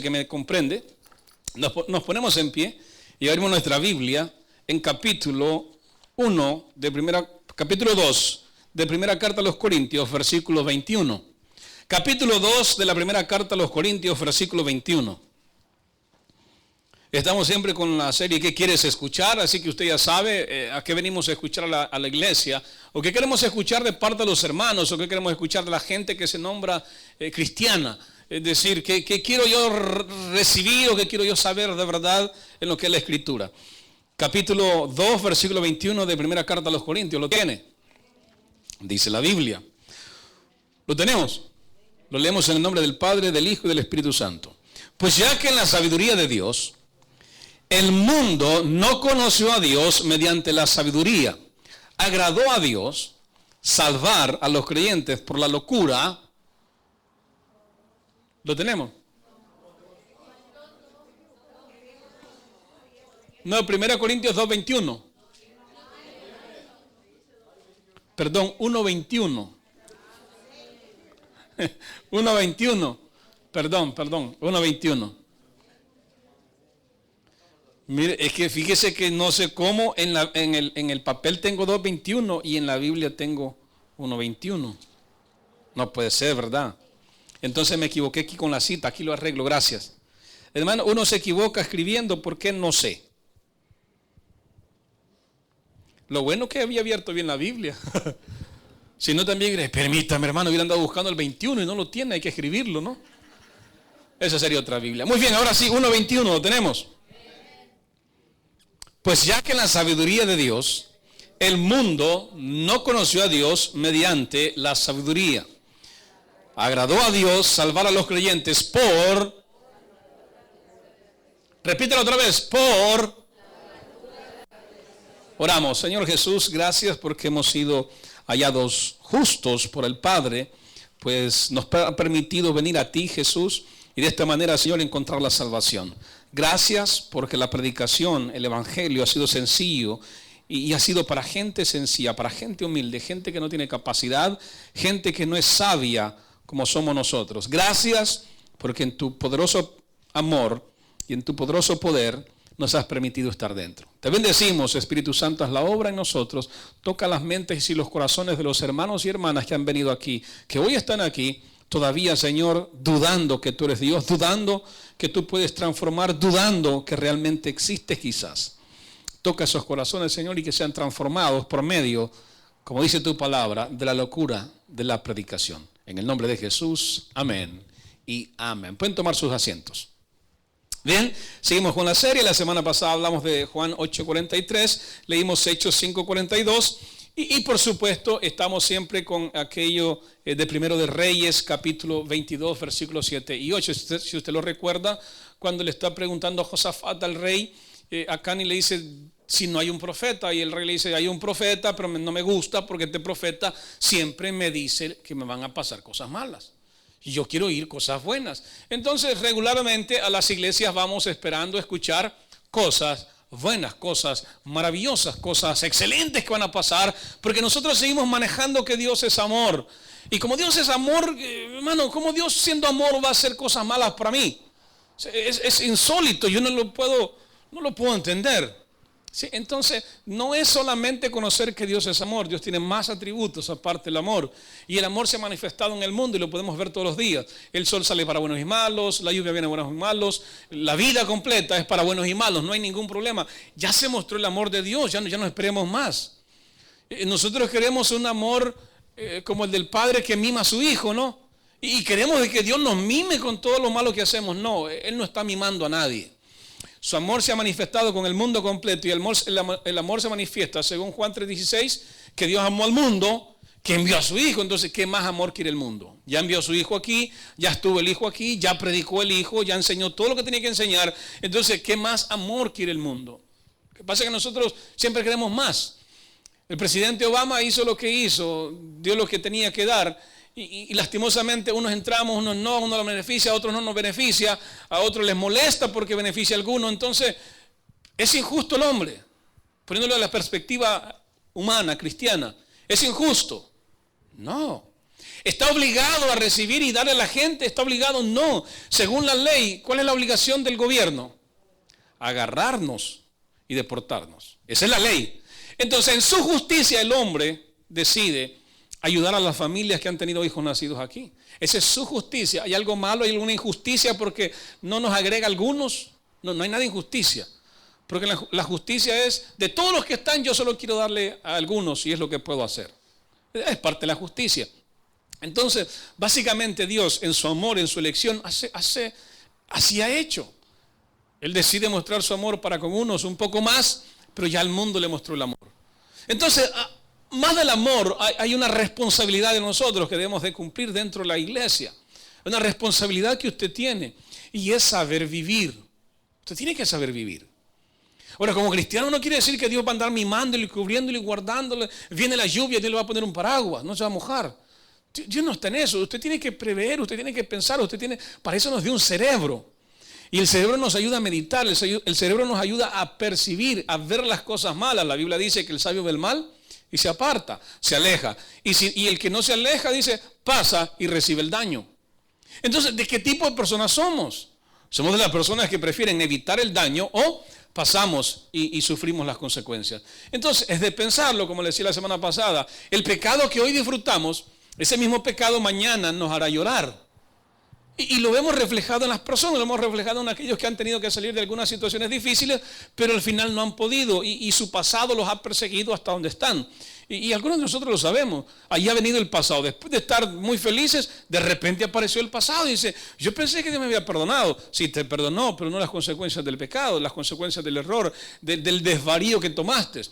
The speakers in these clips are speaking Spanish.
que me comprende, nos ponemos en pie y abrimos nuestra Biblia en capítulo 2 de primera carta a los Corintios, versículo 21. Capítulo 2 de la primera carta a los Corintios, versículo 21. Estamos siempre con la serie ¿Qué quieres escuchar? Así que usted ya sabe a qué venimos a escuchar a la iglesia, o qué queremos escuchar de parte de los hermanos, o qué queremos escuchar de la gente que se nombra cristiana. Es decir, ¿qué quiero yo recibir o qué quiero yo saber de verdad en lo que es la Escritura? Capítulo 2, versículo 21 de primera carta a los Corintios. ¿Lo tiene? Dice la Biblia. ¿Lo tenemos? Lo leemos en el nombre del Padre, del Hijo y del Espíritu Santo. Pues ya que en la sabiduría de Dios, el mundo no conoció a Dios mediante la sabiduría, agradó a Dios salvar a los creyentes por la locura. ¿Lo tenemos? No, 1 Corintios 2:21. Perdón, 1:21. 1:21. Perdón, 1:21. Mire, es que fíjese que no sé cómo en el papel tengo 2:21 y en la Biblia tengo 1:21. No puede ser, ¿verdad? Entonces me equivoqué aquí con la cita, aquí lo arreglo, gracias. Hermano, uno se equivoca escribiendo porque no sé. Lo bueno que había abierto bien la Biblia. Si no también, permítame hermano, hubiera andado buscando el 21 y no lo tiene, hay que escribirlo, ¿no? Esa sería otra Biblia. Muy bien, ahora sí, 1:21 lo tenemos. Pues ya que en la sabiduría de Dios, el mundo no conoció a Dios mediante la sabiduría. Agradó a Dios salvar a los creyentes por, repítelo otra vez, oramos. Señor Jesús, gracias porque hemos sido hallados justos por el Padre, pues nos ha permitido venir a ti, Jesús, y de esta manera, Señor, encontrar la salvación. Gracias porque la predicación, el evangelio ha sido sencillo y ha sido para gente sencilla, para gente humilde, gente que no tiene capacidad, gente que no es sabia como somos nosotros. Gracias porque en tu poderoso amor y en tu poderoso poder nos has permitido estar dentro. Te bendecimos, Espíritu Santo, haz la obra en nosotros. Toca las mentes y los corazones de los hermanos y hermanas que han venido aquí, que hoy están aquí, todavía, Señor, dudando que tú eres Dios, dudando que tú puedes transformar, dudando que realmente existes quizás. Toca esos corazones, Señor, y que sean transformados por medio, como dice tu palabra, de la locura de la predicación. En el nombre de Jesús, amén y amén. Pueden tomar sus asientos. Bien, seguimos con la serie. La semana pasada hablamos de Juan 8:43, leímos Hechos 5:42 y por supuesto estamos siempre con aquello de Primero de Reyes, capítulo 22, versículos 7 y 8. Si usted lo recuerda, cuando le está preguntando a Josafat al rey, Acán, y le dice, si no hay un profeta, y el rey le dice, hay un profeta, pero no me gusta porque este profeta siempre me dice que me van a pasar cosas malas. Y yo quiero oír cosas buenas. Entonces, regularmente a las iglesias vamos esperando escuchar cosas buenas, cosas maravillosas, cosas excelentes que van a pasar, porque nosotros seguimos manejando que Dios es amor. Y como Dios es amor, hermano, como Dios siendo amor va a hacer cosas malas para mí. Es insólito, yo no lo puedo entender. Sí, entonces, no es solamente conocer que Dios es amor, Dios tiene más atributos aparte del amor. Y el amor se ha manifestado en el mundo y lo podemos ver todos los días. El sol sale para buenos y malos, la lluvia viene para buenos y malos, la vida completa es para buenos y malos, no hay ningún problema. Ya se mostró el amor de Dios, ya no esperemos más. Nosotros queremos un amor como el del padre que mima a su hijo, ¿no? Y queremos que Dios nos mime con todo lo malo que hacemos. No, Él no está mimando a nadie. Su amor se ha manifestado con el mundo completo y el amor se manifiesta, según Juan 3:16, que Dios amó al mundo, que envió a su Hijo. Entonces, ¿qué más amor quiere el mundo? Ya envió a su Hijo aquí, ya estuvo el Hijo aquí, ya predicó el Hijo, ya enseñó todo lo que tenía que enseñar. Entonces, ¿qué más amor quiere el mundo? Lo que pasa es que nosotros siempre queremos más. El presidente Obama hizo lo que hizo, dio lo que tenía que dar. Y lastimosamente unos entramos, unos no, uno lo beneficia, a otros no nos beneficia, a otros les molesta porque beneficia a alguno. Entonces, es injusto el hombre, poniéndolo en la perspectiva humana, cristiana. ¿Es injusto? No. ¿Está obligado a recibir y darle a la gente? ¿Está obligado? No. Según la ley, ¿cuál es la obligación del gobierno? Agarrarnos y deportarnos. Esa es la ley. Entonces, en su justicia el hombre decide ayudar a las familias que han tenido hijos nacidos aquí. Esa es su justicia. ¿Hay algo malo? ¿Hay alguna injusticia porque no nos agrega algunos? No, no hay nada de injusticia. Porque la justicia es, de todos los que están, yo solo quiero darle a algunos y es lo que puedo hacer. Es parte de la justicia. Entonces, básicamente Dios, en su amor, en su elección, así ha hecho. Él decide mostrar su amor para con unos un poco más, pero ya al mundo le mostró el amor. Entonces, más del amor, hay una responsabilidad de nosotros que debemos de cumplir dentro de la iglesia. Una responsabilidad que usted tiene, y es saber vivir. Usted tiene que saber vivir. Ahora, como cristiano no quiere decir que Dios va a andar mimándolo y cubriéndolo y guardándolo. Viene la lluvia y Dios le va a poner un paraguas, no se va a mojar. Dios no está en eso. Usted tiene que prever, usted tiene que pensar, para eso nos dio un cerebro. Y el cerebro nos ayuda a meditar, el cerebro nos ayuda a percibir, a ver las cosas malas. La Biblia dice que el sabio ve el mal y se aparta, se aleja. Y el que no se aleja dice, pasa y recibe el daño. Entonces, ¿de qué tipo de personas somos? Somos de las personas que prefieren evitar el daño o pasamos y sufrimos las consecuencias. Entonces, es de pensarlo, como le decía la semana pasada, el pecado que hoy disfrutamos, ese mismo pecado mañana nos hará llorar. Y lo vemos reflejado en las personas, lo hemos reflejado en aquellos que han tenido que salir de algunas situaciones difíciles, pero al final no han podido y su pasado los ha perseguido hasta donde están. Y algunos de nosotros lo sabemos. Ahí ha venido el pasado. Después de estar muy felices, de repente apareció el pasado y dice, yo pensé que Dios me había perdonado. Sí, te perdonó, pero no las consecuencias del pecado, las consecuencias del error, del desvarío que tomaste.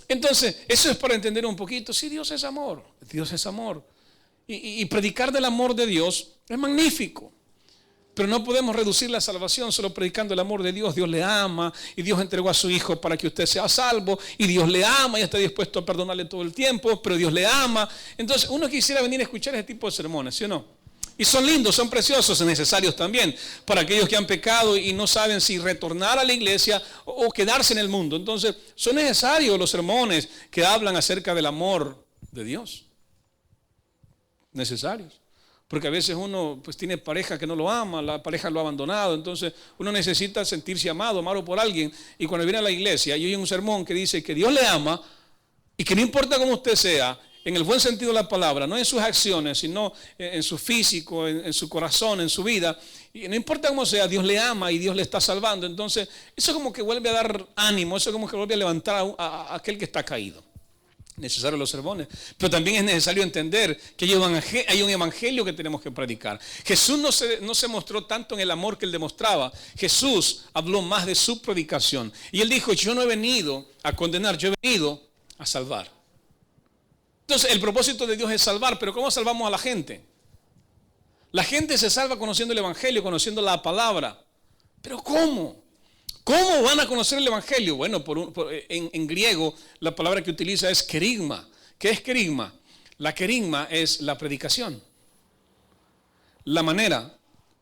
Entonces, eso es para entender un poquito. Sí, Dios es amor. Dios es amor. Y predicar del amor de Dios es magnífico. Pero no podemos reducir la salvación solo predicando el amor de Dios. Dios le ama y Dios entregó a su Hijo para que usted sea salvo. Y Dios le ama y está dispuesto a perdonarle todo el tiempo, pero Dios le ama. Entonces uno quisiera venir a escuchar ese tipo de sermones, ¿sí o no? Y son lindos, son preciosos, son necesarios también para aquellos que han pecado y no saben si retornar a la iglesia o quedarse en el mundo. Entonces son necesarios los sermones que hablan acerca del amor de Dios. Necesarios. Porque a veces uno pues tiene pareja que no lo ama, la pareja lo ha abandonado, entonces uno necesita sentirse amado por alguien. Y cuando viene a la iglesia y oye un sermón que dice que Dios le ama y que no importa cómo usted sea, en el buen sentido de la palabra, no en sus acciones, sino en su físico, en su corazón, en su vida, y no importa cómo sea, Dios le ama y Dios le está salvando. Entonces eso como que vuelve a dar ánimo, eso como que vuelve a levantar a aquel que está caído. Necesarios los sermones, pero también es necesario entender que hay un evangelio que tenemos que predicar. Jesús no se mostró tanto en el amor que él demostraba. Jesús habló más de su predicación y él dijo, yo no he venido a condenar, yo he venido a salvar. Entonces el propósito de Dios es salvar, pero ¿cómo salvamos a la gente? La gente se salva conociendo el evangelio, conociendo la palabra, pero ¿cómo? ¿Cómo van a conocer el evangelio? Bueno, en griego la palabra que utiliza es kerigma. ¿Qué es kerigma? La kerigma es la predicación. La manera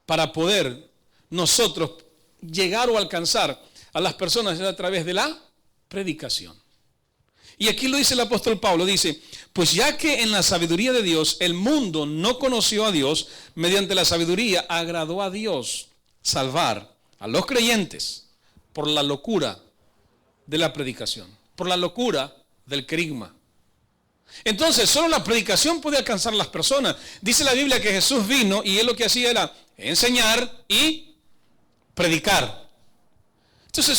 para poder nosotros llegar o alcanzar a las personas es a través de la predicación. Y aquí lo dice el apóstol Pablo, dice, pues ya que en la sabiduría de Dios el mundo no conoció a Dios, mediante la sabiduría agradó a Dios salvar a los creyentes por la locura de la predicación, por la locura del kerigma. Entonces, solo la predicación puede alcanzar a las personas. Dice la Biblia que Jesús vino y él lo que hacía era enseñar y predicar. Entonces,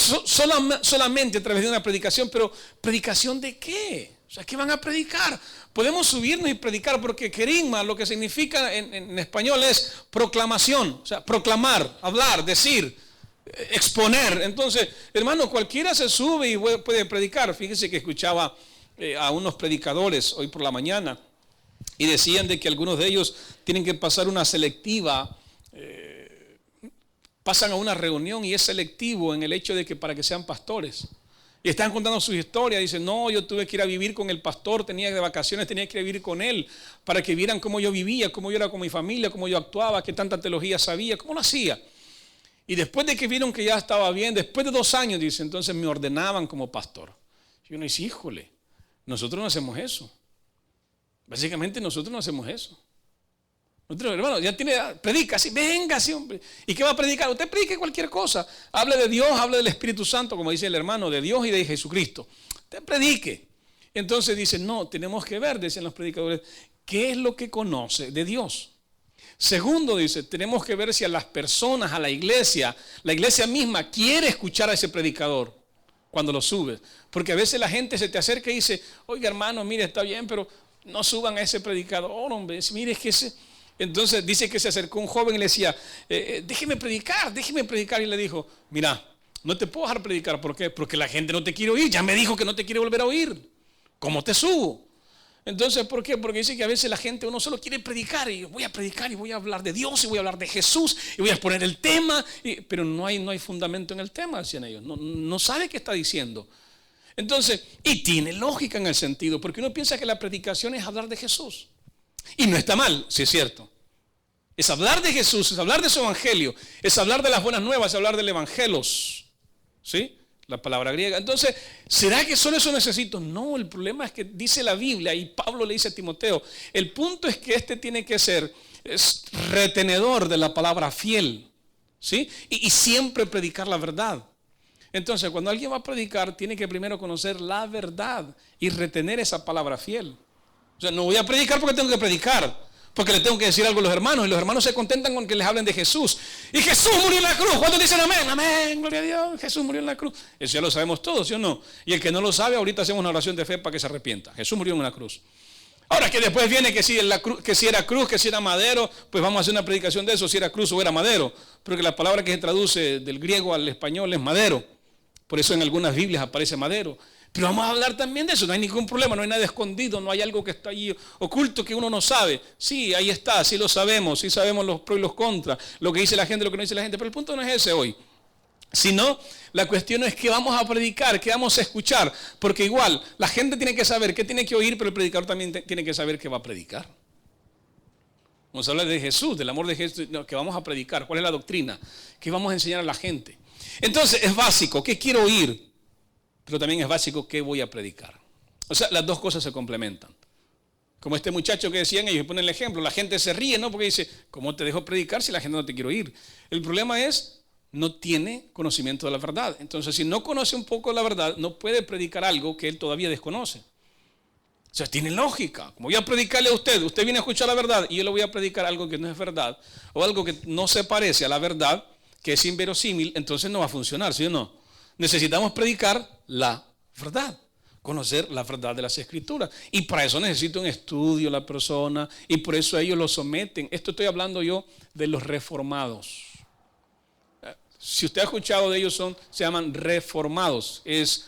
solamente a través de una predicación, pero ¿predicación de qué? O sea, ¿qué van a predicar? Podemos subirnos y predicar porque kerigma lo que significa en español es proclamación, o sea, proclamar, hablar, decir, exponer. Entonces, hermano, cualquiera se sube y puede predicar. Fíjese que escuchaba a unos predicadores hoy por la mañana y decían de que algunos de ellos tienen que pasar una selectiva, pasan a una reunión y es selectivo en el hecho de que para que sean pastores. Y están contando sus historias, dicen, no, yo tuve que ir a vivir con el pastor, tenía de vacaciones, tenía que ir a vivir con él para que vieran cómo yo vivía, cómo yo era con mi familia, cómo yo actuaba, qué tanta teología sabía, cómo lo hacía. Y después de que vieron que ya estaba bien, después de 2 años, dice, entonces me ordenaban como pastor. Y uno dice, híjole, nosotros no hacemos eso. Básicamente nosotros no hacemos eso. Otro hermano, ya tiene, predica así, venga así, hombre. ¿Y qué va a predicar? Usted predique cualquier cosa. Hable de Dios, hable del Espíritu Santo, como dice el hermano, de Dios y de Jesucristo. Usted predique. Entonces dice, no, tenemos que ver, dicen los predicadores, qué es lo que conoce de Dios. Segundo, dice, tenemos que ver si a las personas, a la iglesia misma quiere escuchar a ese predicador cuando lo subes. Porque a veces la gente se te acerca y dice, oiga hermano, mire, está bien, pero no suban a ese predicador, hombre, mire, es que ese... Entonces dice que se acercó un joven y le decía, déjeme predicar. Y le dijo, mira, no te puedo dejar predicar. ¿Por qué? Porque la gente no te quiere oír. Ya me dijo que no te quiere volver a oír. ¿Cómo te subo? Entonces, ¿por qué? Porque dice que a veces la gente, uno solo quiere predicar. Y voy a predicar y voy a hablar de Dios y voy a hablar de Jesús y voy a exponer el tema. Pero no hay fundamento en el tema, decían ellos. No sabe qué está diciendo. Entonces, y tiene lógica en el sentido, porque uno piensa que la predicación es hablar de Jesús. Y no está mal, si es cierto. Es hablar de Jesús, es hablar de su evangelio, es hablar de las buenas nuevas, es hablar del evangelos. ¿Sí? La palabra griega. Entonces, ¿será que solo eso necesito? No, el problema es que dice la Biblia y Pablo le dice a Timoteo, el punto es que tiene que ser retenedor de la palabra fiel. ¿Sí? Y siempre predicar la verdad. Entonces, cuando alguien va a predicar, tiene que primero conocer la verdad y retener esa palabra fiel. O sea, no voy a predicar porque tengo que predicar, porque le tengo que decir algo a los hermanos, y los hermanos se contentan con que les hablen de Jesús. Y Jesús murió en la cruz. ¿Cuántos dicen amén? Amén, gloria a Dios, Jesús murió en la cruz. Eso ya lo sabemos todos, ¿sí o no? Y el que no lo sabe, ahorita hacemos una oración de fe para que se arrepienta. Jesús murió en la cruz. Ahora que después viene que si era cruz, que si era madero, pues vamos a hacer una predicación de eso, si era cruz o era madero. Porque la palabra que se traduce del griego al español es madero. Por eso en algunas Biblias aparece madero. Pero vamos a hablar también de eso, no hay ningún problema, no hay nada escondido, no hay algo que está allí oculto que uno no sabe. Sí, ahí está, sí lo sabemos, sí sabemos los pros y los contras, lo que dice la gente, lo que no dice la gente, pero el punto no es ese hoy. Sino, la cuestión es que vamos a predicar, que vamos a escuchar, porque igual la gente tiene que saber qué tiene que oír, pero el predicador también tiene que saber qué va a predicar. Vamos a hablar de Jesús, del amor de Jesús, que vamos a predicar, cuál es la doctrina, qué vamos a enseñar a la gente. Entonces es básico, ¿qué quiero oír? Pero también es básico qué voy a predicar. O sea, las dos cosas se complementan. Como este muchacho que decían ellos, ponen el ejemplo, la gente se ríe, ¿no? Porque dice, ¿cómo te dejo predicar si la gente no te quiere oír? El problema es, no tiene conocimiento de la verdad. Entonces, si no conoce un poco la verdad, no puede predicar algo que él todavía desconoce. O sea, tiene lógica. Como voy a predicarle a usted viene a escuchar la verdad y yo le voy a predicar algo que no es verdad, o algo que no se parece a la verdad, que es inverosímil, entonces no va a funcionar, ¿sí o no? Necesitamos predicar la verdad, conocer la verdad de las Escrituras. Y para eso necesita un estudio la persona, y por eso ellos lo someten. Esto estoy hablando yo de los reformados. Si usted ha escuchado de ellos, se llaman reformados,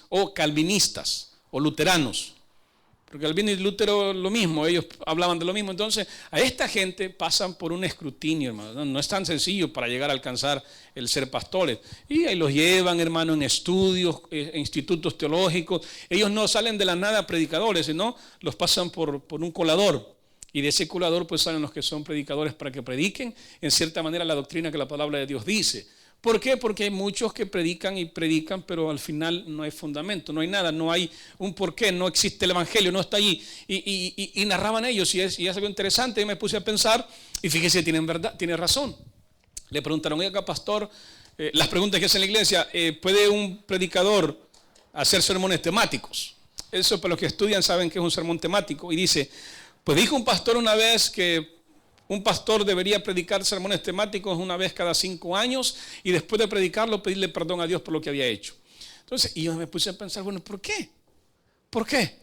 o calvinistas, o luteranos. Porque Calvino y Lutero lo mismo, ellos hablaban de lo mismo. Entonces, a esta gente pasan por un escrutinio, hermano. No es tan sencillo para llegar a alcanzar el ser pastores. Y ahí los llevan, hermano, en estudios, institutos teológicos. Ellos no salen de la nada predicadores, sino los pasan por un colador. Y de ese colador pues salen los que son predicadores para que prediquen en cierta manera la doctrina que la palabra de Dios dice. ¿Por qué? Porque hay muchos que predican y predican, pero al final no hay fundamento, no hay nada, no hay un porqué, no existe el evangelio, no está allí. Y narraban ellos, y es algo interesante. Yo me puse a pensar, y fíjese, tiene razón. Le preguntaron, oiga, pastor, las preguntas que hace en la iglesia, ¿puede un predicador hacer sermones temáticos? Eso para los que estudian saben que es un sermón temático. Y dice, pues dijo un pastor una vez que un pastor debería predicar sermones temáticos una vez cada 5 años y después de predicarlo pedirle perdón a Dios por lo que había hecho. Entonces, y yo me puse a pensar, bueno, ¿por qué? ¿Por qué?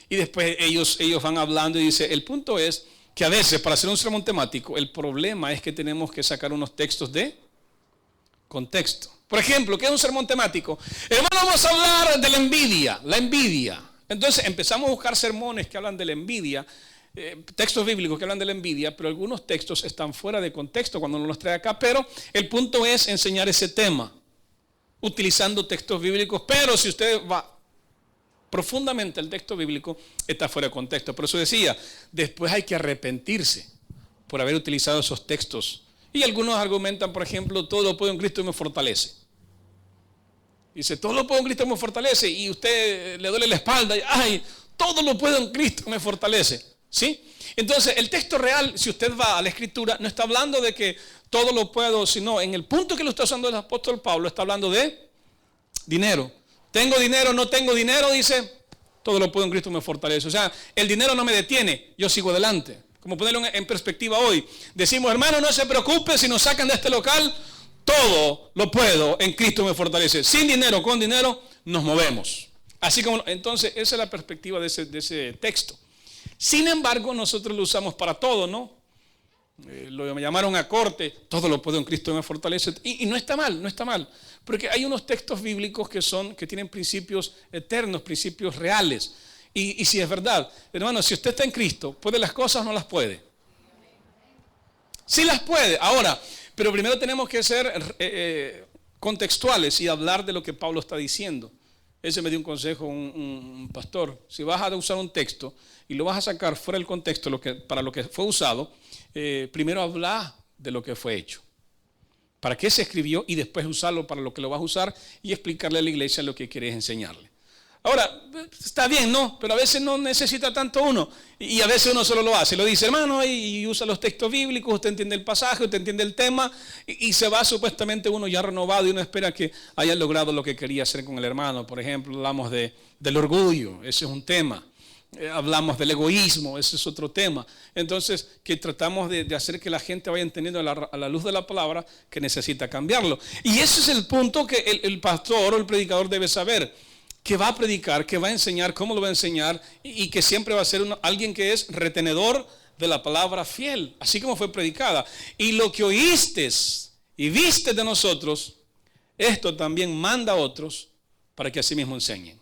Y después ellos van hablando y dice, el punto es que a veces para hacer un sermón temático, el problema es que tenemos que sacar unos textos de contexto. Por ejemplo, ¿qué es un sermón temático? Hermano, vamos a hablar de la envidia. Entonces empezamos a buscar sermones que hablan de la envidia, textos bíblicos que hablan de la envidia, pero algunos textos están fuera de contexto cuando uno los trae acá. Pero el punto es enseñar ese tema utilizando textos bíblicos, pero si usted va profundamente al texto bíblico, está fuera de contexto. Por eso decía, después hay que arrepentirse por haber utilizado esos textos. Y algunos argumentan, por ejemplo, todo lo puedo en Cristo y me fortalece. Dice, todo lo puedo en Cristo y me fortalece, y usted le duele la espalda, y, ay, todo lo puedo en Cristo y me fortalece. ¿Sí? Entonces, el texto real, si usted va a la Escritura, no está hablando de que todo lo puedo, sino en el punto que lo está usando el apóstol Pablo, está hablando de dinero. Tengo dinero, no tengo dinero, dice, todo lo puedo en Cristo me fortalece. O sea, el dinero no me detiene, yo sigo adelante. Como ponerlo en perspectiva hoy. Decimos, hermano, no se preocupe si nos sacan de este local, todo lo puedo en Cristo me fortalece. Sin dinero, con dinero, nos movemos. Así como, entonces, esa es la perspectiva de ese texto. Sin embargo, nosotros lo usamos para todo, ¿no? Me llamaron a corte, todo lo puedo en Cristo me fortalece. Y no está mal, no está mal. Porque hay unos textos bíblicos que tienen principios eternos, principios reales. Y si es verdad, hermano, si usted está en Cristo, ¿puede las cosas o no las puede? Sí las puede. Ahora, pero primero tenemos que ser contextuales y hablar de lo que Pablo está diciendo. Ese me dio un consejo un pastor. Si vas a usar un texto y lo vas a sacar fuera del contexto para lo que fue usado, primero habla de lo que fue hecho. ¿Para qué se escribió? Y después usarlo para lo que lo vas a usar y explicarle a la iglesia lo que quieres enseñarle. Ahora, está bien, ¿no? Pero a veces no necesita tanto uno. Y a veces uno solo lo hace. Lo dice, hermano, y usa los textos bíblicos, usted entiende el pasaje, usted entiende el tema, y se va supuestamente uno ya renovado y uno espera que haya logrado lo que quería hacer con el hermano. Por ejemplo, hablamos del orgullo, ese es un tema. Hablamos del egoísmo, ese es otro tema. Entonces, que tratamos de hacer que la gente vaya entendiendo a la luz de la palabra que necesita cambiarlo. Y ese es el punto que el pastor o el predicador debe saber. Que va a predicar, que va a enseñar, cómo lo va a enseñar y que siempre va a ser alguien que es retenedor de la palabra fiel, así como fue predicada. Y lo que oíste y viste de nosotros, esto también manda a otros para que así mismo enseñen.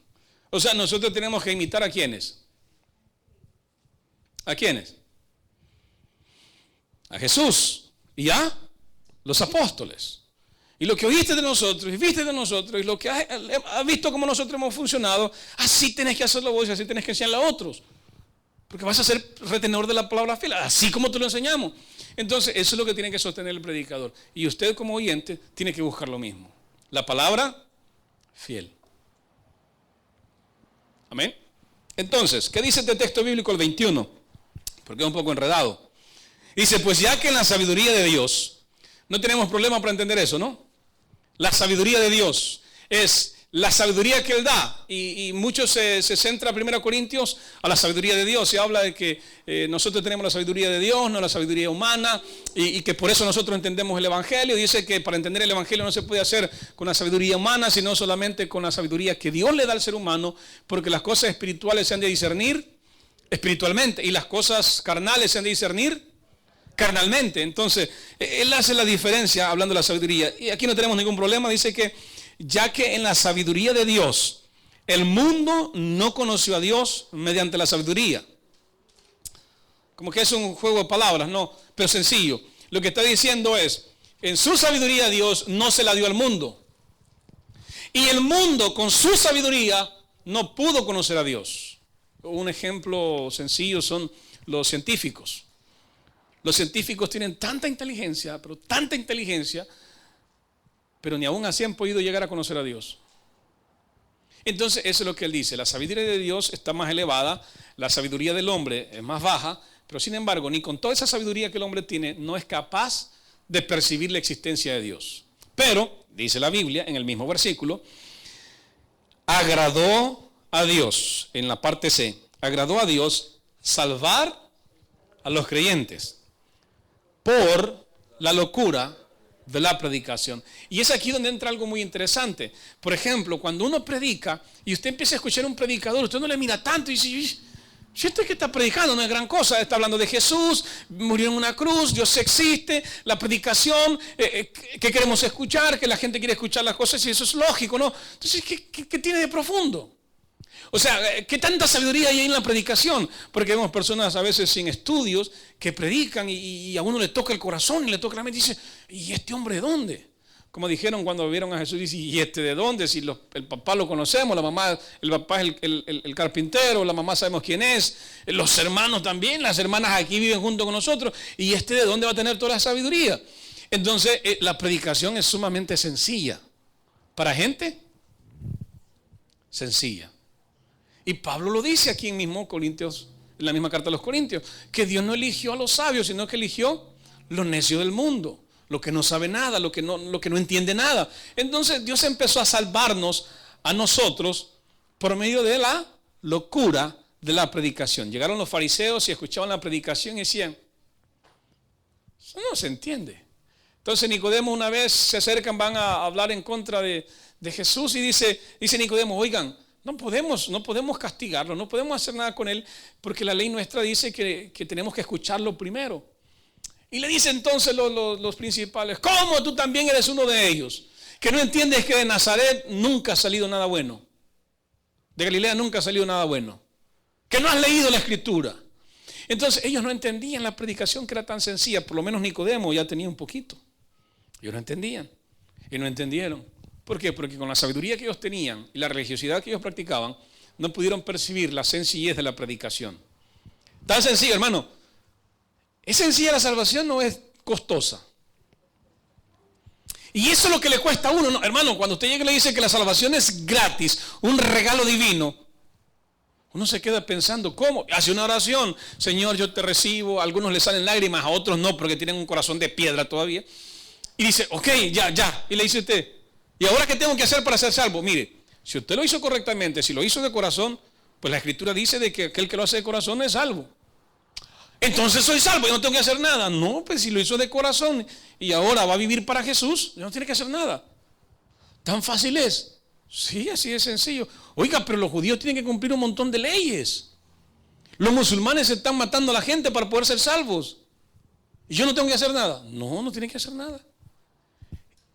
O sea, nosotros tenemos que imitar a ¿quiénes? ¿A quiénes? A Jesús y a los apóstoles. Y lo que oíste de nosotros y viste de nosotros y lo que has visto como nosotros hemos funcionado, así tenés que hacerlo vos y así tenés que enseñarle a otros. Porque vas a ser retenedor de la palabra fiel, así como te lo enseñamos. Entonces, eso es lo que tiene que sostener el predicador. Y usted como oyente tiene que buscar lo mismo. La palabra fiel. Amén. Entonces, ¿qué dice este texto bíblico el 21? Porque es un poco enredado. Dice, pues ya que en la sabiduría de Dios, no tenemos problema para entender eso, ¿no? La sabiduría de Dios es la sabiduría que Él da. Y muchos se centra en 1 Corintios a la sabiduría de Dios. Y habla de que nosotros tenemos la sabiduría de Dios, no la sabiduría humana. Y que por eso nosotros entendemos el Evangelio. Dice que para entender el Evangelio no se puede hacer con la sabiduría humana, sino solamente con la sabiduría que Dios le da al ser humano. Porque las cosas espirituales se han de discernir espiritualmente. Y las cosas carnales se han de discernir carnalmente. Entonces, él hace la diferencia hablando de la sabiduría. Y aquí no tenemos ningún problema. Dice que ya que en la sabiduría de Dios, el mundo no conoció a Dios mediante la sabiduría. Como que es un juego de palabras, no, pero sencillo. Lo que está diciendo es, en su sabiduría Dios no se la dio al mundo. Y el mundo con su sabiduría no pudo conocer a Dios. Un ejemplo sencillo son los científicos. Los científicos tienen tanta inteligencia, pero ni aún así han podido llegar a conocer a Dios. Entonces, eso es lo que él dice. La sabiduría de Dios está más elevada, la sabiduría del hombre es más baja, pero sin embargo, ni con toda esa sabiduría que el hombre tiene, no es capaz de percibir la existencia de Dios. Pero, dice la Biblia en el mismo versículo, agradó a Dios, en la parte C, agradó a Dios salvar a los creyentes por la locura de la predicación. Y es aquí donde entra algo muy interesante. Por ejemplo, cuando uno predica y usted empieza a escuchar a un predicador, usted no le mira tanto y dice, si esto que está predicando no es gran cosa, está hablando de Jesús, murió en una cruz, Dios existe, la predicación, que queremos escuchar, que la gente quiere escuchar las cosas y eso es lógico, ¿no? Entonces, ¿qué tiene de profundo? O sea, ¿qué tanta sabiduría hay en la predicación? Porque vemos personas a veces sin estudios que predican y a uno le toca el corazón y le toca la mente y dice, ¿y este hombre de dónde? Como dijeron cuando vieron a Jesús, dice, ¿y este de dónde? Si el papá lo conocemos, la mamá, el papá es el carpintero, la mamá sabemos quién es, los hermanos también, las hermanas aquí viven junto con nosotros, ¿y este de dónde va a tener toda la sabiduría? Entonces, la predicación es sumamente sencilla. Para gente sencilla. Y Pablo lo dice aquí en mismo Corintios, en la misma carta a los Corintios, que Dios no eligió a los sabios, sino que eligió los necios del mundo, lo que no sabe nada, lo que no entiende nada. Entonces Dios empezó a salvarnos a nosotros por medio de la locura de la predicación. Llegaron los fariseos y escuchaban la predicación y decían, eso no se entiende. Entonces Nicodemo una vez se acercan, van a hablar en contra de Jesús y dice Nicodemo, oigan, no podemos castigarlo, no podemos hacer nada con él, porque la ley nuestra dice que tenemos que escucharlo primero. Y le dice entonces los principales, ¿cómo tú también eres uno de ellos? Que no entiendes que de Nazaret nunca ha salido nada bueno. De Galilea nunca ha salido nada bueno. Que no has leído la Escritura. Entonces ellos no entendían la predicación, que era tan sencilla. Por lo menos Nicodemo ya tenía un poquito. Ellos no entendían y no entendieron. ¿Por qué? Porque con la sabiduría que ellos tenían y la religiosidad que ellos practicaban, no pudieron percibir la sencillez de la predicación. Tan sencillo, hermano. Es sencilla la salvación, no es costosa. Y eso es lo que le cuesta a uno, ¿no? Hermano, cuando usted llega y le dice que la salvación es gratis, un regalo divino, uno se queda pensando, ¿cómo? Hace una oración, Señor, yo te recibo. A algunos les salen lágrimas, a otros no, porque tienen un corazón de piedra todavía. Y dice, ok, ya. Y le dice usted, ¿y ahora qué tengo que hacer para ser salvo? Mire, si usted lo hizo correctamente, si lo hizo de corazón, pues la Escritura dice de que aquel que lo hace de corazón es salvo. Entonces soy salvo, yo no tengo que hacer nada. No, pues si lo hizo de corazón y ahora va a vivir para Jesús, ya no tiene que hacer nada. ¿Tan fácil es? Sí, así es sencillo. Oiga, pero los judíos tienen que cumplir un montón de leyes. Los musulmanes se están matando a la gente para poder ser salvos. ¿Y yo no tengo que hacer nada? No tienen que hacer nada.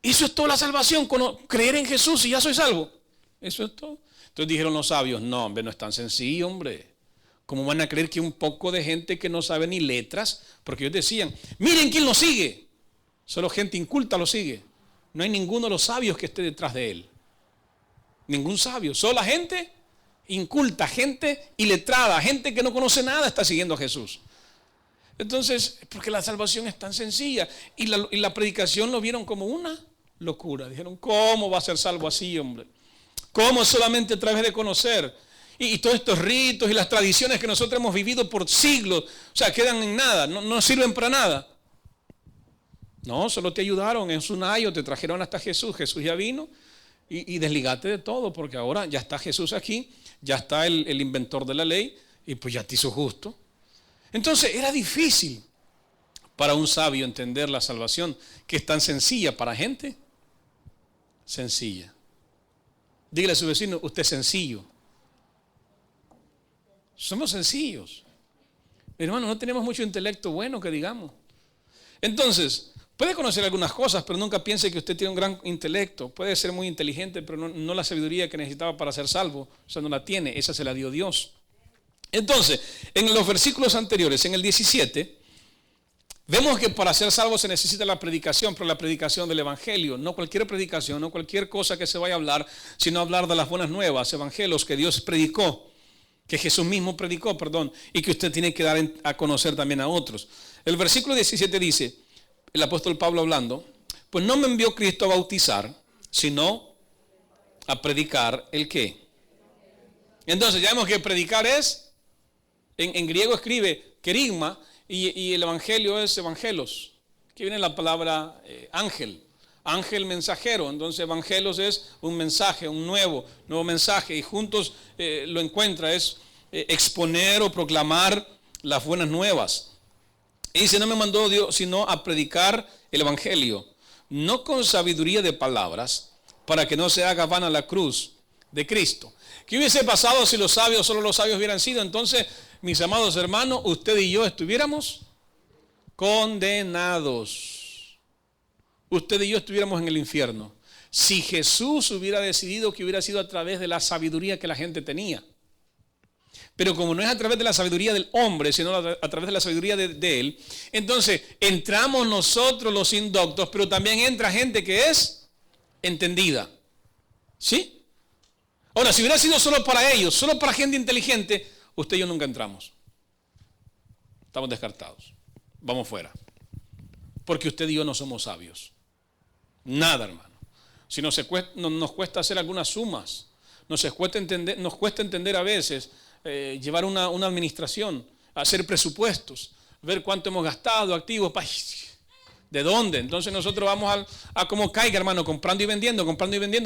Eso es toda la salvación, creer en Jesús y ya soy salvo. Eso es todo. Entonces dijeron los sabios, no, hombre, no es tan sencillo, hombre. ¿Cómo van a creer que un poco de gente que no sabe ni letras? Porque ellos decían, miren quién lo sigue. Solo gente inculta lo sigue. No hay ninguno de los sabios que esté detrás de él. Ningún sabio. Solo la gente inculta, gente iletrada, gente que no conoce nada está siguiendo a Jesús. Entonces, porque la salvación es tan sencilla. Y la predicación lo vieron como una locura. Dijeron, ¿cómo va a ser salvo así, hombre? ¿Cómo solamente a través de conocer? Y todos estos ritos y las tradiciones que nosotros hemos vivido por siglos, o sea, quedan en nada, no sirven para nada. No, solo te ayudaron en un ayo, te trajeron hasta Jesús. Jesús ya vino y desligate de todo, porque ahora ya está Jesús aquí, ya está el inventor de la ley y pues ya te hizo justo. Entonces era difícil para un sabio entender la salvación, que es tan sencilla para gente sencilla. Dígale a su vecino, usted es sencillo. Somos sencillos. Hermano, no tenemos mucho intelecto bueno que digamos. Entonces, puede conocer algunas cosas, pero nunca piense que usted tiene un gran intelecto. Puede ser muy inteligente, pero no la sabiduría que necesitaba para ser salvo. O sea, no la tiene, esa se la dio Dios. Entonces, en los versículos anteriores, en el 17, vemos que para ser salvo se necesita la predicación, pero la predicación del Evangelio. No cualquier predicación, no cualquier cosa que se vaya a hablar, sino hablar de las buenas nuevas, evangelios que Dios predicó, que Jesús mismo predicó, y que usted tiene que dar a conocer también a otros. El versículo 17 dice, el apóstol Pablo hablando, pues no me envió Cristo a bautizar, sino a predicar ¿el qué? Entonces ya vemos que predicar es, en griego escribe kerigma, y el evangelio es evangelos. Aquí viene la palabra ángel mensajero. Entonces evangelos es un mensaje, un nuevo mensaje, y juntos lo encuentra, es exponer o proclamar las buenas nuevas. Y dice, no me mandó Dios sino a predicar el evangelio, no con sabiduría de palabras, para que no se haga vana la cruz de Cristo. ¿Qué hubiese pasado si solo los sabios hubieran sido? Entonces, mis amados hermanos, usted y yo estuviéramos condenados. Usted y yo estuviéramos en el infierno. Si Jesús hubiera decidido que hubiera sido a través de la sabiduría que la gente tenía. Pero como no es a través de la sabiduría del hombre, sino a través de la sabiduría de Él, entonces entramos nosotros los indoctos, pero también entra gente que es entendida. ¿Sí? Ahora, si hubiera sido solo para ellos, solo para gente inteligente, usted y yo nunca entramos. Estamos descartados. Vamos fuera. Porque usted y yo no somos sabios. Nada, hermano. Si nos cuesta hacer algunas sumas, nos cuesta entender a veces, llevar una administración. hacer presupuestos, ver cuánto hemos gastado, activos, ¿de dónde? Entonces nosotros vamos a como caiga, hermano, comprando y vendiendo,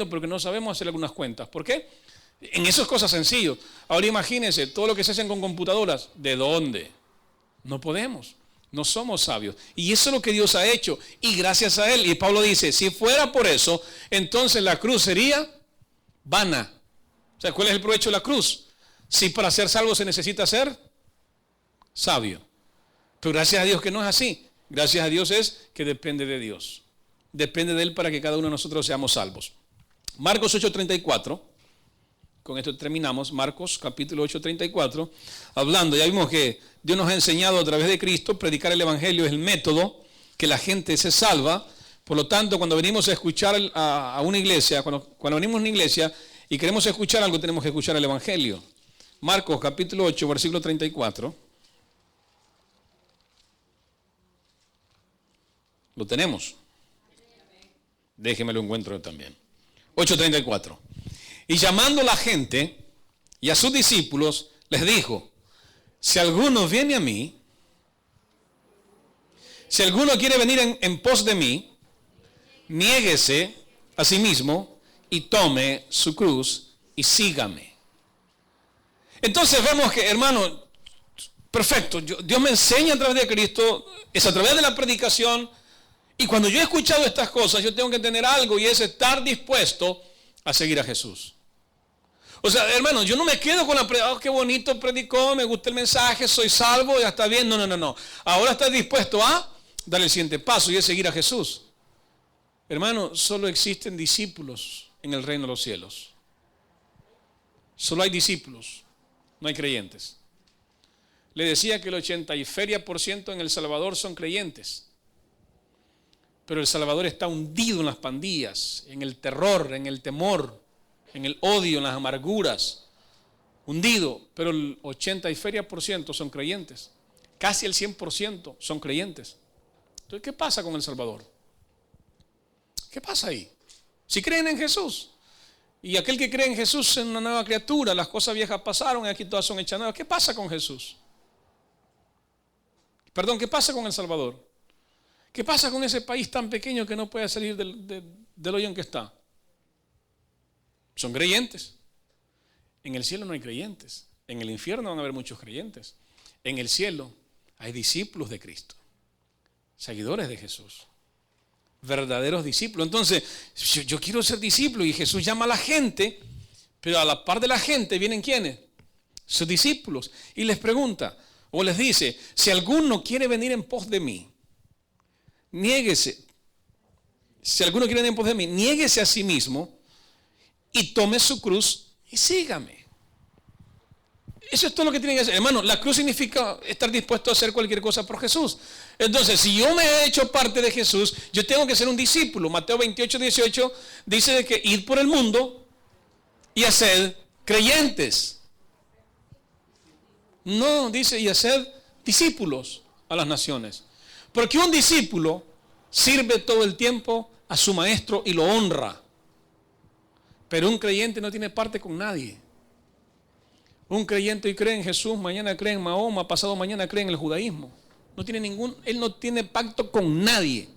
porque no sabemos hacer algunas cuentas. ¿Por qué? En eso es cosa sencillo. Ahora imagínense, todo lo que se hacen con computadoras, ¿de dónde? No podemos, no somos sabios. Y eso es lo que Dios ha hecho, y gracias a Él. Y Pablo dice, si fuera por eso, entonces la cruz sería vana. O sea, ¿cuál es el provecho de la cruz? Si para ser salvo se necesita ser sabio. Pero gracias a Dios que no es así. Gracias a Dios es que depende de Dios. Depende de Él para que cada uno de nosotros seamos salvos. Marcos 8:34. Con esto terminamos. Marcos capítulo 8:34. Hablando, ya vimos que Dios nos ha enseñado a través de Cristo, predicar el Evangelio es el método que la gente se salva. Por lo tanto, cuando venimos a escuchar a una iglesia, cuando venimos a una iglesia y queremos escuchar algo, tenemos que escuchar el Evangelio. Marcos capítulo 8, versículo 34. Lo tenemos. Déjeme lo encuentro también. 8:34. Y llamando a la gente y a sus discípulos, les dijo, si alguno viene a mí, si alguno quiere venir en pos de mí, niéguese a sí mismo y tome su cruz y sígame. Entonces vemos que, hermano, perfecto, Dios me enseña a través de Cristo, es a través de la predicación, y cuando yo he escuchado estas cosas, yo tengo que tener algo, y es estar dispuesto a seguir a Jesús. O sea, hermano, yo no me quedo con la predicación, qué bonito predicó, me gusta el mensaje, soy salvo, ya está bien. No. Ahora estás dispuesto a dar el siguiente paso, y es seguir a Jesús. Hermano, solo existen discípulos en el reino de los cielos. Solo hay discípulos, no hay creyentes. Le decía que el 80% en El Salvador son creyentes. Pero El Salvador está hundido en las pandillas, en el terror, en el temor, en el odio, en las amarguras. Hundido, pero el 80% son creyentes. Casi el 100% son creyentes. Entonces, ¿qué pasa con El Salvador? ¿Qué pasa ahí? Si creen en Jesús, y aquel que cree en Jesús es una nueva criatura, las cosas viejas pasaron y aquí todas son hechas nuevas. ¿Qué pasa con Jesús? Perdón, ¿qué pasa con El Salvador? ¿Qué pasa con ese país tan pequeño que no puede salir del hoyo en que está? Son creyentes. En el cielo no hay creyentes. En el infierno van a haber muchos creyentes. En el cielo hay discípulos de Cristo, seguidores de Jesús, verdaderos discípulos. Entonces, yo quiero ser discípulo, y Jesús llama a la gente, pero a la par de la gente vienen ¿quiénes? Sus discípulos. Y les pregunta, o les dice, si alguno quiere venir en pos de mí, niéguese. Si alguno quiere venir en pos de mí, niéguese a sí mismo y tome su cruz y sígame. Eso es todo lo que tiene que hacer. Hermano, la cruz significa estar dispuesto a hacer cualquier cosa por Jesús. Entonces, si yo me he hecho parte de Jesús, yo tengo que ser un discípulo. Mateo 28:18 dice de que id por el mundo y haced creyentes. No, dice y haced discípulos a las naciones. Porque un discípulo sirve todo el tiempo a su maestro y lo honra. Pero un creyente no tiene parte con nadie. Un creyente hoy cree en Jesús, mañana cree en Mahoma, pasado mañana cree en el judaísmo. Él no tiene pacto con nadie.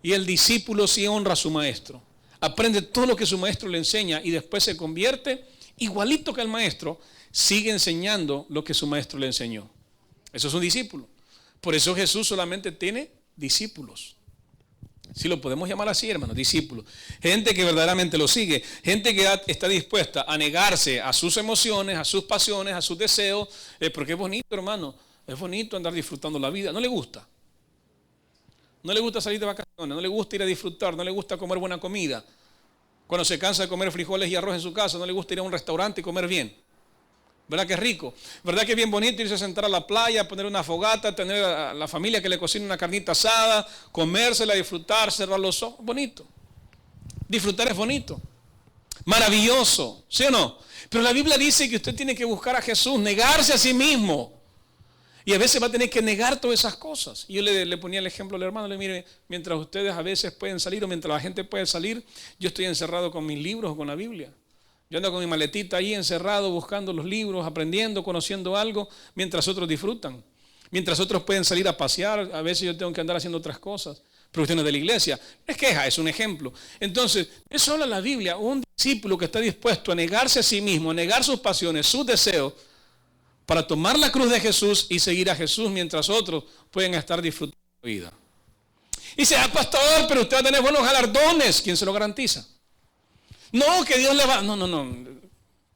Y el discípulo sí honra a su maestro. Aprende todo lo que su maestro le enseña y después se convierte igualito que el maestro, sigue enseñando lo que su maestro le enseñó. Eso es un discípulo. Por eso Jesús solamente tiene discípulos. Si lo podemos llamar así, hermanos, discípulos. Gente que verdaderamente lo sigue. Gente que está dispuesta a negarse a sus emociones, a sus pasiones, a sus deseos. Porque es bonito, hermano. Es bonito andar disfrutando la vida. No le gusta. No le gusta salir de vacaciones. No le gusta ir a disfrutar. No le gusta comer buena comida. Cuando se cansa de comer frijoles y arroz en su casa, no le gusta ir a un restaurante y comer bien. ¿Verdad que es rico? ¿Verdad que es bien bonito irse a sentar a la playa, poner una fogata, tener a la familia que le cocine una carnita asada, comérsela, disfrutar, cerrar los ojos? Bonito. Disfrutar es bonito. Maravilloso, ¿sí o no? Pero la Biblia dice que usted tiene que buscar a Jesús, negarse a sí mismo. Y a veces va a tener que negar todas esas cosas. Y yo le ponía el ejemplo al hermano, le mire, mientras ustedes a veces pueden salir o mientras la gente puede salir, yo estoy encerrado con mis libros o con la Biblia. Yo ando con mi maletita ahí encerrado, buscando los libros, aprendiendo, conociendo algo, mientras otros disfrutan. Mientras otros pueden salir a pasear, a veces yo tengo que andar haciendo otras cosas. Producciones de la iglesia. No es queja, es un ejemplo. Entonces, eso habla la Biblia. Un discípulo que está dispuesto a negarse a sí mismo, a negar sus pasiones, sus deseos, para tomar la cruz de Jesús y seguir a Jesús mientras otros pueden estar disfrutando de la vida. Y dice, pastor, pero usted va a tener buenos galardones. ¿Quién se lo garantiza? No, que Dios le va... No.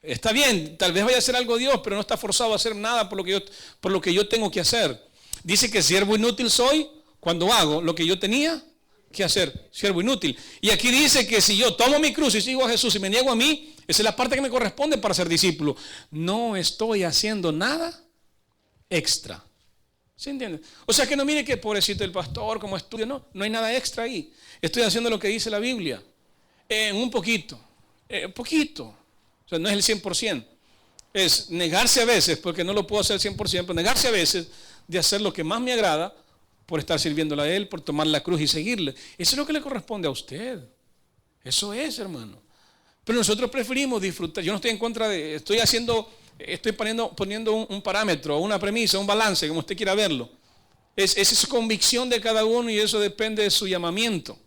Está bien, tal vez vaya a hacer algo Dios, pero no está forzado a hacer nada por lo que yo tengo que hacer. Dice que siervo inútil soy cuando hago lo que yo tenía que hacer. Siervo inútil. Y aquí dice que si yo tomo mi cruz y sigo a Jesús y me niego a mí, esa es la parte que me corresponde para ser discípulo. No estoy haciendo nada extra. ¿Se entiende? O sea que no mire que pobrecito el pastor, como estudia. No hay nada extra ahí. Estoy haciendo lo que dice la Biblia. En un poquito. Poquito. O sea, no es el 100%. Es negarse a veces, porque no lo puedo hacer 100%, pero negarse a veces de hacer lo que más me agrada por estar sirviéndole a Él, por tomar la cruz y seguirle. Eso es lo que le corresponde a usted. Eso es, hermano. Pero nosotros preferimos disfrutar. Yo no estoy en contra de... Estoy poniendo un parámetro, una premisa, un balance, como usted quiera verlo. Esa es su convicción de cada uno y eso depende de su llamamiento.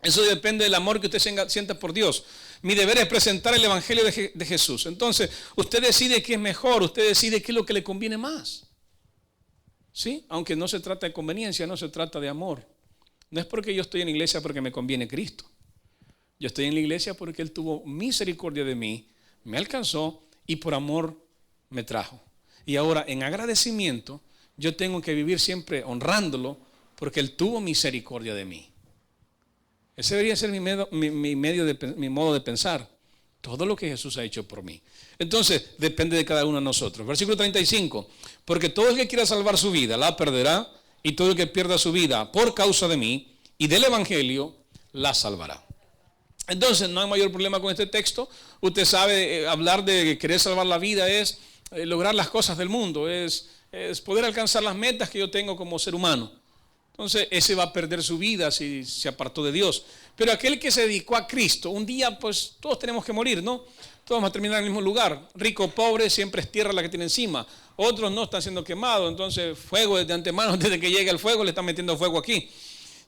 Eso depende del amor que usted sienta por Dios. Mi deber es presentar el Evangelio de Jesús. Entonces, usted decide qué es mejor, usted decide qué es lo que le conviene más. ¿Sí? Aunque no se trata de conveniencia, no se trata de amor. No es porque yo estoy en la iglesia porque me conviene Cristo. Yo estoy en la iglesia porque Él tuvo misericordia de mí, me alcanzó y por amor me trajo. Y ahora, en agradecimiento, yo tengo que vivir siempre honrándolo porque Él tuvo misericordia de mí. Ese debería ser mi modo de pensar. Todo lo que Jesús ha hecho por mí. Entonces, depende de cada uno de nosotros. Versículo 35. Porque todo el que quiera salvar su vida, la perderá. Y todo el que pierda su vida por causa de mí y del Evangelio, la salvará. Entonces, no hay mayor problema con este texto. Usted sabe, hablar de querer salvar la vida es lograr las cosas del mundo. Es poder alcanzar las metas que yo tengo como ser humano. Entonces, ese va a perder su vida si se apartó de Dios. Pero aquel que se dedicó a Cristo, un día pues todos tenemos que morir, ¿no? Todos vamos a terminar en el mismo lugar. Rico o pobre, siempre es tierra la que tiene encima. Otros no están siendo quemados, entonces fuego desde antemano, desde que llega el fuego, le están metiendo fuego aquí.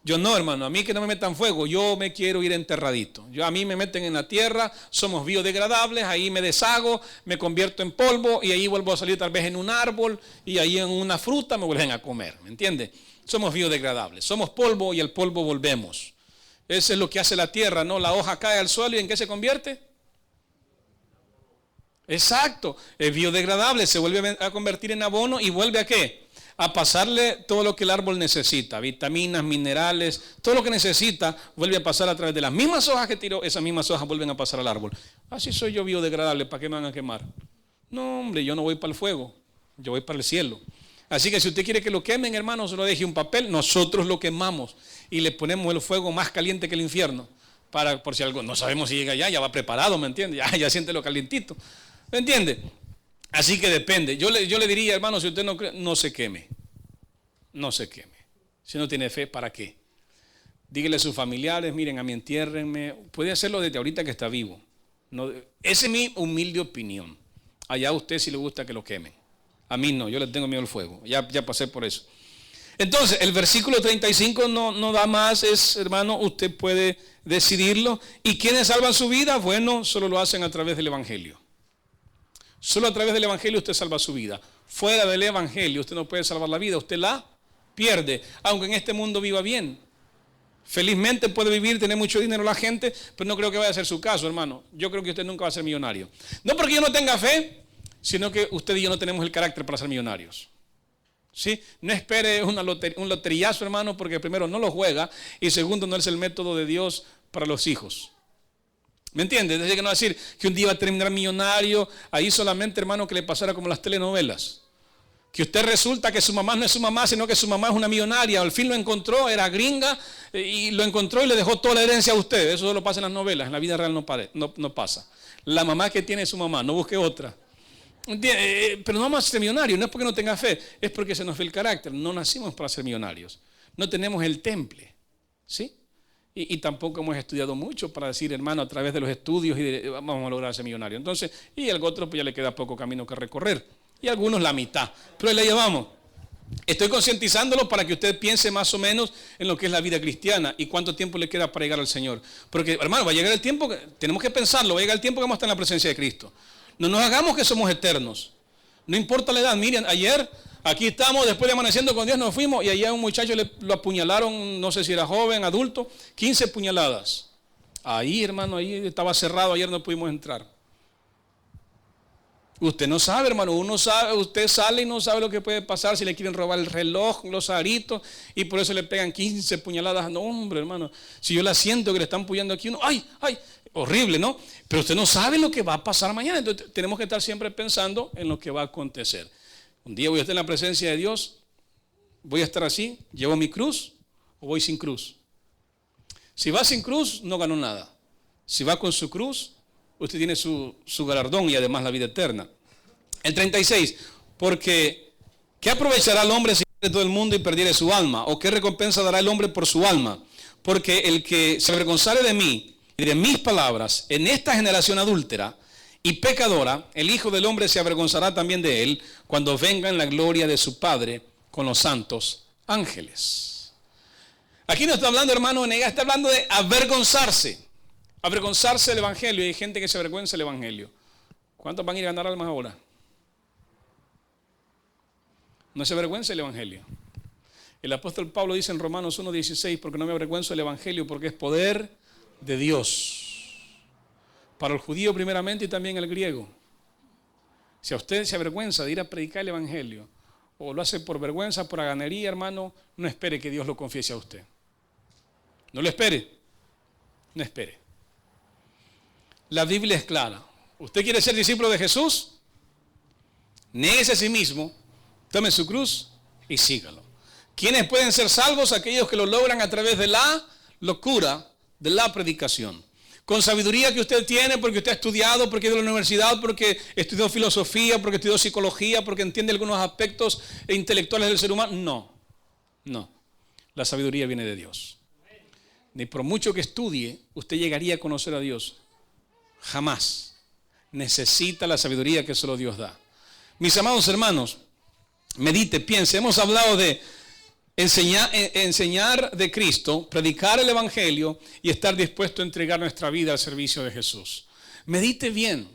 Yo no, hermano, a mí que no me metan fuego, yo me quiero ir enterradito. A mí me meten en la tierra, somos biodegradables, ahí me deshago, me convierto en polvo y ahí vuelvo a salir tal vez en un árbol y ahí en una fruta me vuelven a comer, ¿me entiende? Somos biodegradables, somos polvo y al polvo volvemos. Eso es lo que hace la tierra, ¿no? La hoja cae al suelo y ¿en qué se convierte? Exacto, es biodegradable, se vuelve a convertir en abono y vuelve ¿a qué? A pasarle todo lo que el árbol necesita, vitaminas, minerales, todo lo que necesita vuelve a pasar a través de las mismas hojas que tiró, esas mismas hojas vuelven a pasar al árbol. Así soy yo biodegradable, ¿para qué me van a quemar? No, hombre, yo no voy para el fuego, yo voy para el cielo. Así que si usted quiere que lo quemen, hermano, se lo deje un papel, nosotros lo quemamos y le ponemos el fuego más caliente que el infierno. Por si algo, no sabemos si llega allá, ya va preparado, ¿me entiende? Ya siente lo calientito, ¿me entiende? Así que depende. Yo le diría, hermano, si usted no cree, no se queme. No se queme. Si no tiene fe, ¿para qué? Dígale a sus familiares, miren, a mí entiérrenme. Puede hacerlo desde ahorita que está vivo. No, esa es mi humilde opinión. Allá a usted si le gusta que lo quemen. A mí no, yo le tengo miedo al fuego. Ya pasé por eso. Entonces, el versículo 35 no da más, hermano, usted puede decidirlo. ¿Y quiénes salvan su vida? Bueno, solo lo hacen a través del Evangelio. Solo a través del Evangelio usted salva su vida. Fuera del Evangelio usted no puede salvar la vida, usted la pierde, aunque en este mundo viva bien. Felizmente puede vivir, tener mucho dinero la gente, pero no creo que vaya a ser su caso, hermano. Yo creo que usted nunca va a ser millonario. No porque yo no tenga fe, sino que usted y yo no tenemos el carácter para ser millonarios. ¿Sí? No espere un loterillazo, hermano, porque primero no lo juega y segundo no es el método de Dios para los hijos. ¿Me entiende? Es decir, que no va a decir que un día va a terminar millonario, ahí solamente, hermano, que le pasara como las telenovelas. Que usted resulta que su mamá no es su mamá, sino que su mamá es una millonaria. Al fin lo encontró, era gringa, y lo encontró y le dejó toda la herencia a usted. Eso solo pasa en las novelas, en la vida real no pasa. La mamá que tiene es su mamá, no busque otra. Pero no vamos a ser millonarios, no es porque no tenga fe, es porque se nos ve el carácter. No nacimos para ser millonarios, no tenemos el temple, ¿sí? Y tampoco hemos estudiado mucho para decir, hermano, a través de los estudios vamos a lograr ser millonario. Entonces, y el otro pues ya le queda poco camino que recorrer. Y algunos la mitad. Pero ahí la llevamos. Estoy concientizándolo para que usted piense más o menos en lo que es la vida cristiana y cuánto tiempo le queda para llegar al Señor. Porque, hermano, va a llegar el tiempo, tenemos que pensarlo, va a llegar el tiempo que vamos a estar en la presencia de Cristo. No nos hagamos que somos eternos. No importa la edad. Miren, ayer aquí estamos, después de amaneciendo con Dios nos fuimos y allá a un muchacho lo apuñalaron, no sé si era joven, adulto, 15 puñaladas. Ahí, hermano, ahí estaba cerrado, ayer no pudimos entrar. Usted no sabe, hermano, uno sabe, usted sale y no sabe lo que puede pasar si le quieren robar el reloj, los aritos, y por eso le pegan 15 puñaladas. No, hombre, hermano, si yo la siento que le están puñando aquí, uno, ¡ay, ay! Horrible, ¿no? Pero usted no sabe lo que va a pasar mañana, entonces tenemos que estar siempre pensando en lo que va a acontecer. Un día voy a estar en la presencia de Dios, voy a estar así, llevo mi cruz o voy sin cruz. Si va sin cruz, no ganó nada. Si va con su cruz, usted tiene su galardón y además la vida eterna. El 36, porque ¿qué aprovechará el hombre si pierde todo el mundo y perdiere su alma? ¿O qué recompensa dará el hombre por su alma? Porque el que se avergonzare de mí y de mis palabras en esta generación adúltera y pecadora, el Hijo del Hombre se avergonzará también de él cuando venga en la gloria de su Padre con los santos ángeles. Aquí no está hablando, hermano, está hablando de avergonzarse. Avergonzarse del Evangelio. Y hay gente que se avergüenza del Evangelio. ¿Cuántos van a ir a ganar almas ahora? No se avergüenza del Evangelio. El apóstol Pablo dice en Romanos 1:16, porque no me avergüenzo del Evangelio, porque es poder de Dios. Para el judío primeramente y también el griego. Si a usted se avergüenza de ir a predicar el Evangelio, o lo hace por vergüenza, por aganería, hermano, no espere que Dios lo confiese a usted. No lo espere. No espere. La Biblia es clara. ¿Usted quiere ser discípulo de Jesús? Néguese a sí mismo, tome su cruz y sígalo. ¿Quiénes pueden ser salvos? Aquellos que lo logran a través de la locura de la predicación. Con sabiduría que usted tiene porque usted ha estudiado, porque ha ido a la universidad, porque estudió filosofía, porque estudió psicología, porque entiende algunos aspectos intelectuales del ser humano. No. La sabiduría viene de Dios. Ni por mucho que estudie, usted llegaría a conocer a Dios. Jamás. Necesita la sabiduría que solo Dios da. Mis amados hermanos, medite, piense. Hemos hablado de enseñar de Cristo, predicar el Evangelio y estar dispuesto a entregar nuestra vida al servicio de Jesús. Medite bien.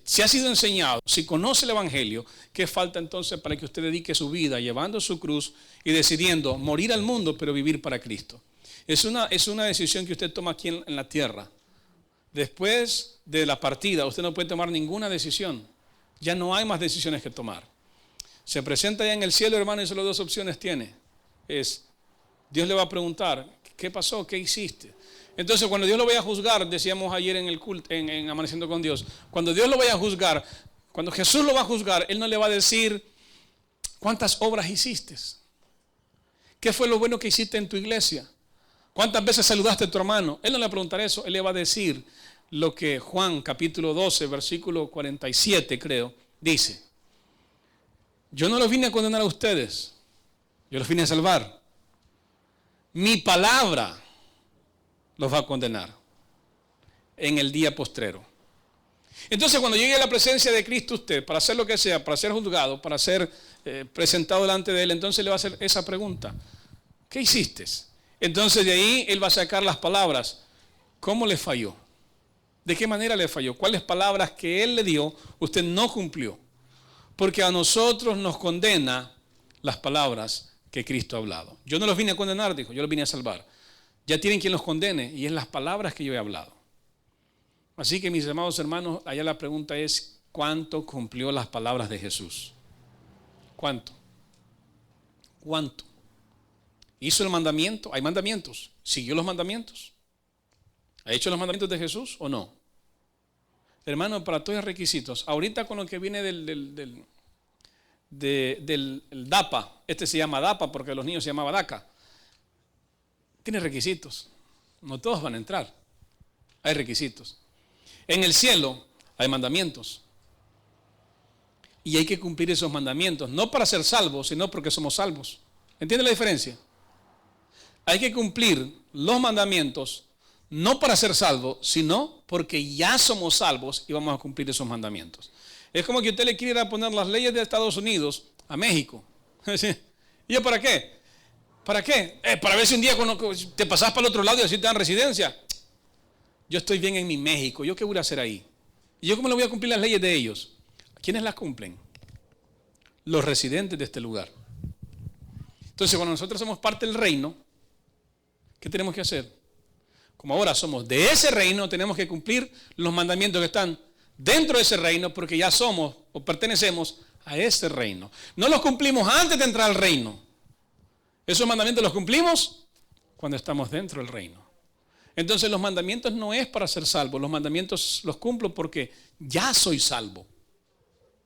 Si ha sido enseñado, si conoce el Evangelio, ¿qué falta entonces para que usted dedique su vida llevando su cruz y decidiendo morir al mundo pero vivir para Cristo? Es una decisión que usted toma aquí en la tierra. Después de la partida, usted no puede tomar ninguna decisión. Ya no hay más decisiones que tomar. Se presenta ya en el cielo, hermano, y solo dos opciones tiene. Dios le va a preguntar, ¿qué pasó? ¿Qué hiciste? Entonces, cuando Dios lo vaya a juzgar, decíamos ayer en el culto, en Amaneciendo con Dios, cuando Dios lo vaya a juzgar, cuando Jesús lo va a juzgar, Él no le va a decir, ¿cuántas obras hiciste? ¿Qué fue lo bueno que hiciste en tu iglesia? ¿Cuántas veces saludaste a tu hermano? Él no le va a preguntar eso, Él le va a decir lo que Juan capítulo 12, versículo 47 creo, dice. Yo no los vine a condenar a ustedes, yo los vine a salvar. Mi palabra los va a condenar en el día postrero. Entonces cuando llegue a la presencia de Cristo usted, para hacer lo que sea, para ser juzgado, para ser presentado delante de Él, entonces le va a hacer esa pregunta. ¿Qué hiciste? Entonces de ahí Él va a sacar las palabras. ¿Cómo le falló? ¿De qué manera le falló? ¿Cuáles palabras que Él le dio usted no cumplió? Porque a nosotros nos condena las palabras que Cristo ha hablado. Yo no los vine a condenar, dijo, yo los vine a salvar. Ya tienen quien los condene y es las palabras que yo he hablado. Así que mis amados hermanos, allá la pregunta es, ¿cuánto cumplió las palabras de Jesús? ¿Cuánto? ¿Cuánto? ¿Hizo el mandamiento? Hay mandamientos. ¿Siguió los mandamientos? ¿Ha hecho los mandamientos de Jesús o no? Hermano, para todos los requisitos. Ahorita con lo que viene del DAPA, este se llama DAPA porque los niños se llamaba DACA. Tiene requisitos. No todos van a entrar. Hay requisitos. En el cielo hay mandamientos. Y hay que cumplir esos mandamientos. No para ser salvos, sino porque somos salvos. ¿Entiende la diferencia? Hay que cumplir los mandamientos, no para ser salvos, sino porque ya somos salvos y vamos a cumplir esos mandamientos. Es como que usted le quiera poner las leyes de Estados Unidos a México. ¿Y yo para qué? ¿Para qué? Para ver si un día cuando te pasás para el otro lado y así te dan residencia. Yo estoy bien en mi México, ¿yo qué voy a hacer ahí? ¿Y yo cómo le voy a cumplir las leyes de ellos? ¿Quiénes las cumplen? Los residentes de este lugar. Entonces, cuando nosotros somos parte del reino, ¿qué tenemos que hacer? Como ahora somos de ese reino, tenemos que cumplir los mandamientos que están dentro de ese reino, porque ya somos o pertenecemos a ese reino. No los cumplimos antes de entrar al reino. Esos mandamientos los cumplimos cuando estamos dentro del reino. Entonces los mandamientos no es para ser salvo, los mandamientos los cumplo porque ya soy salvo.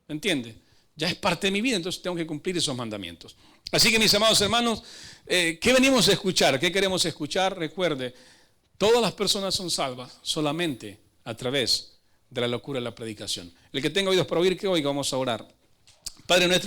¿Entiende? Ya es parte de mi vida, entonces tengo que cumplir esos mandamientos. Así que mis amados hermanos, ¿qué venimos a escuchar? ¿Qué queremos escuchar? Recuerde, todas las personas son salvas solamente a través de la locura de la predicación. El que tenga oídos para oír, que oiga. Vamos a orar. Padre nuestro,